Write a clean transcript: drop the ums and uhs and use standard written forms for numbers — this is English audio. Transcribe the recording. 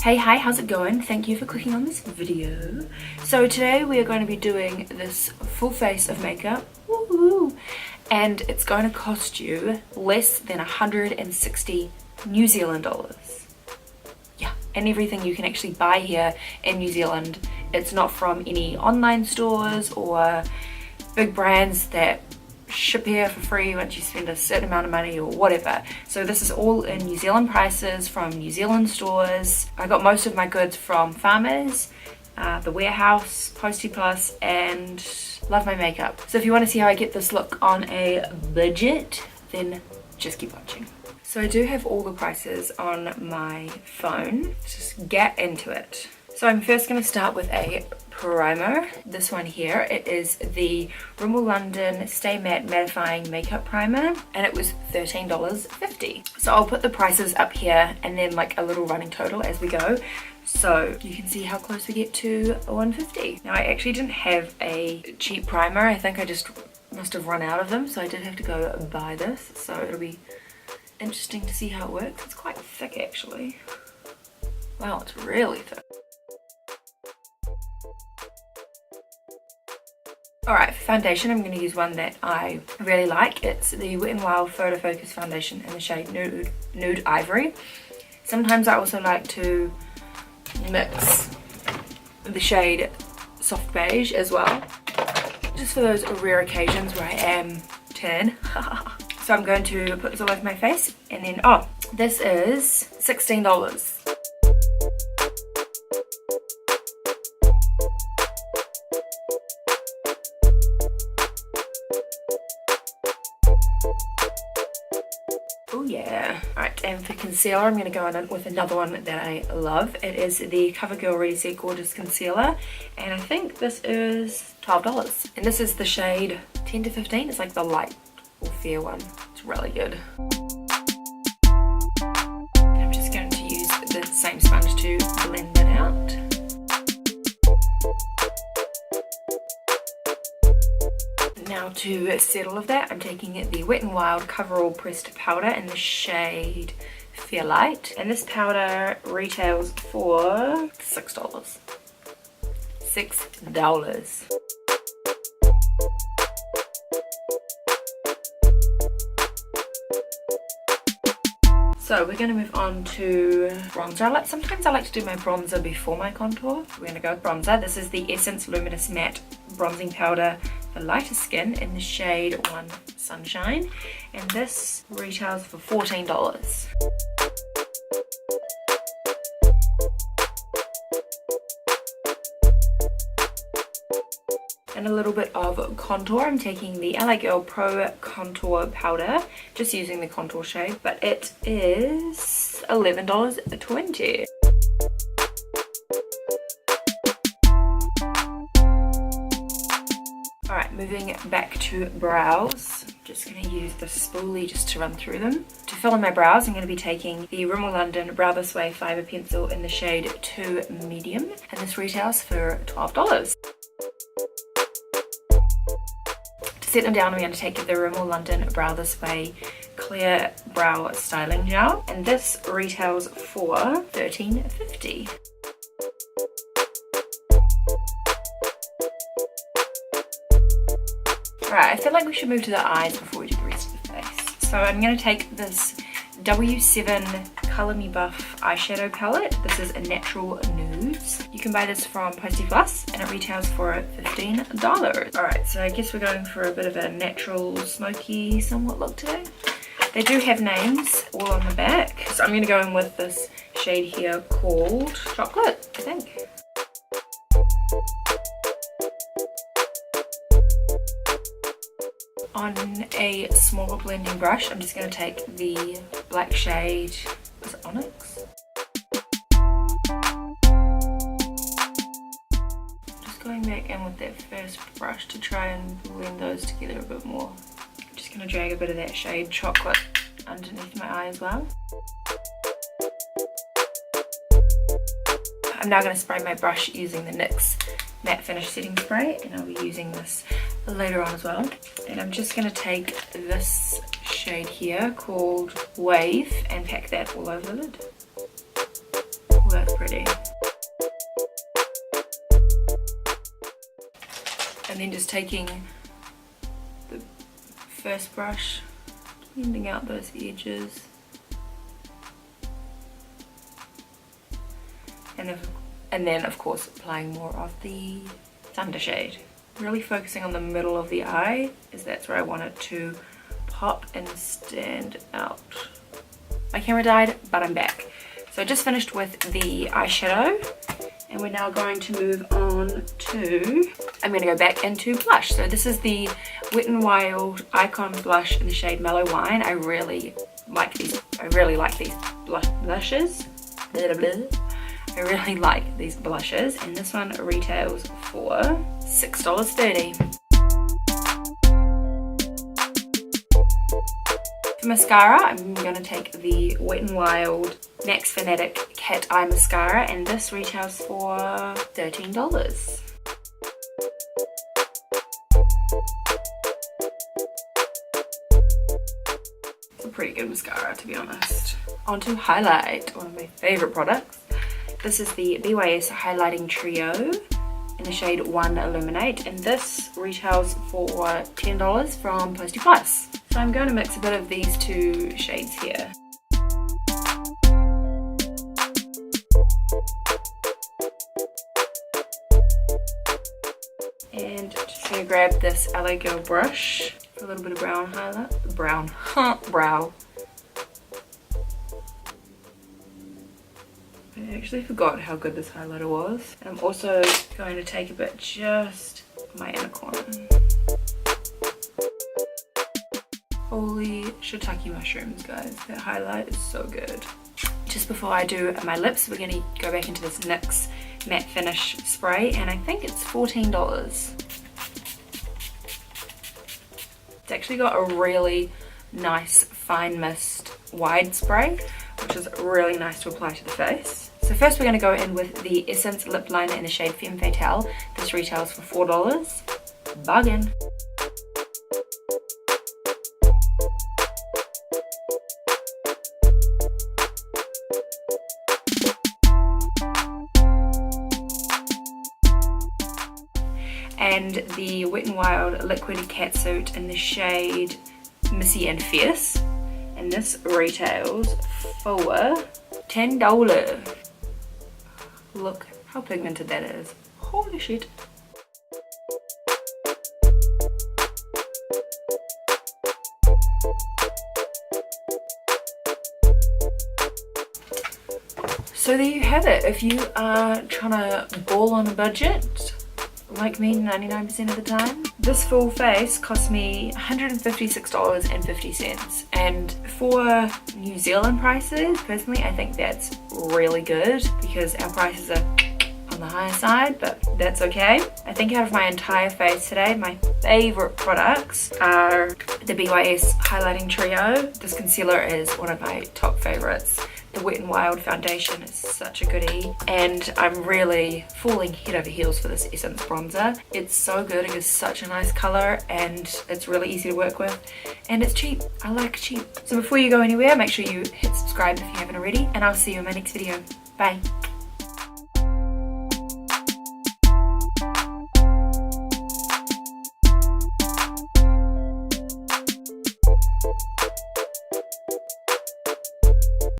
Hey, hi, how's it going? Thank you for clicking on this video. So today we are going to be doing this full face of makeup. Woohoo! And it's going to cost you less than 160 New Zealand dollars. Yeah, and everything you can actually buy here in New Zealand. It's not from any online stores or big brands that ship here for free once you spend a certain amount of money or whatever. So this is all in New Zealand prices from New Zealand stores. I got most of my goods from Farmers, the Warehouse, Posty Plus, and love my makeup. So if you want to see how I get this look on a budget, then just keep watching. So I do have all the prices on my phone. Just get into it. So I'm first going to start with a primer. This one here, it is the Rimmel London Stay Matte Mattifying Makeup Primer, and it was $13.50. So I'll put the prices up here and then like a little running total as we go, so you can see how close we get to $150. Now I actually didn't have a cheap primer. I think I just must have run out of them, so I did have to go buy this. So it'll be interesting to see how it works. It's quite thick actually. Wow, it's really thick. Alright, for foundation, I'm going to use one that I really like. It's the Wet n Wild Photo Focus Foundation in the shade Nude Ivory. Sometimes I also like to mix the shade Soft Beige as well, just for those rare occasions where I am tan. So I'm going to put this all over my face, and then, oh, this is $16. Oh yeah. Alright, and for concealer, I'm going to go in with another one that I love. It is the CoverGirl Ready Set Gorgeous Concealer, and I think this is $12. And this is the shade 10 to 15. It's like the light or fair one. It's really good. And I'm just going to use the same sponge to blend it out. Now to set all of that, I'm taking the Wet n Wild Coverall Pressed Powder in the shade Fair Light, and this powder retails for $6. $6. So we're going to move on to bronzer. Sometimes I like to do my bronzer before my contour. We're going to go with bronzer. This is the Essence Luminous Matte Bronzing Powder for lighter skin in the shade One Sunshine, and this retails for $14. And a little bit of contour. I'm taking the LA Girl Pro Contour Powder, just using the contour shade, but it is $11.20. Alright, moving back to brows. Just going to use the spoolie just to run through them. To fill in my brows, I'm going to be taking the Rimmel London Brow This Way Fiber Pencil in the shade 2 Medium, and this retails for $12. To set them down, I'm going to take the Rimmel London Brow This Way Clear Brow Styling Gel, and this retails for $13.50. Alright, I feel like we should move to the eyes before we do the rest of the face. So I'm going to take this W7 Color Me Buff eyeshadow palette. This is a natural nudes. You can buy this from Posty Plus, and it retails for $15. Alright, so I guess we're going for a bit of a natural, smoky, somewhat look today. They do have names all on the back. So I'm going to go in with this shade here called Chocolate, I think. On a smaller blending brush, I'm just going to take the black shade, is it Onyx? Just going back in with that first brush to try and blend those together a bit more. I'm just going to drag a bit of that shade Chocolate underneath my eye as well. I'm now going to spray my brush using the NYX Matte Finish Setting Spray, and I'll be using this later on as well. And I'm just going to take this shade here called Wave and pack that all over the lid. Oh, that's pretty. And then just taking the first brush, blending out those edges. And then of course applying more of the thunder shade. Really focusing on the middle of the eye, as that's where I want it to pop and stand out. My camera died, but I'm back. So I just finished with the eyeshadow, and we're now going to move on to, I'm going to go back into blush. So this is the Wet n Wild Icon blush in the shade Mellow Wine. I really like these blushes. Blah, blah, blah. I really like these blushes, and this one retails for $6.30. For mascara, I'm going to take the Wet n Wild Max Fanatic Cat Eye Mascara, and this retails for $13. It's a pretty good mascara, to be honest. On to highlight, one of my favorite products. This is the BYS Highlighting Trio in the shade 1 Illuminate, and this retails for $10 from Posty Plus. So I'm going to mix a bit of these two shades here. And just going to grab this LA Girl brush for a little bit of brown highlight. Brow. I actually forgot how good this highlighter was. And I'm also going to take a bit just on my inner corner. Holy shiitake mushrooms, guys. That highlight is so good. Just before I do my lips, we're going to go back into this NYX Matte Finish spray, and I think it's $14. It's actually got a really nice fine mist wide spray, which is really nice to apply to the face. So first we're going to go in with the Essence Lip Liner in the shade Femme Fatale. This retails for $4. Bargain. And the Wet n Wild Liquid Catsuit in the shade Missy and Fierce. And this retails for $10. Look how pigmented that is. Holy shit. So there you have it. If you are trying to ball on a budget, like me 99% of the time, this full face cost me $156.50, and for New Zealand prices, personally I think that's really good because our prices are on the higher side, but that's okay. I think out of my entire face today, my favorite products are the BYS Highlighting Trio. This concealer is one of my top favorites. The Wet n Wild foundation is such a goodie, and I'm really falling head over heels for this Essence bronzer. It's so good, it is such a nice color, and it's really easy to work with, and it's cheap. I like cheap. So before you go anywhere, make sure you hit subscribe if you haven't already, and I'll see you in my next video. Bye.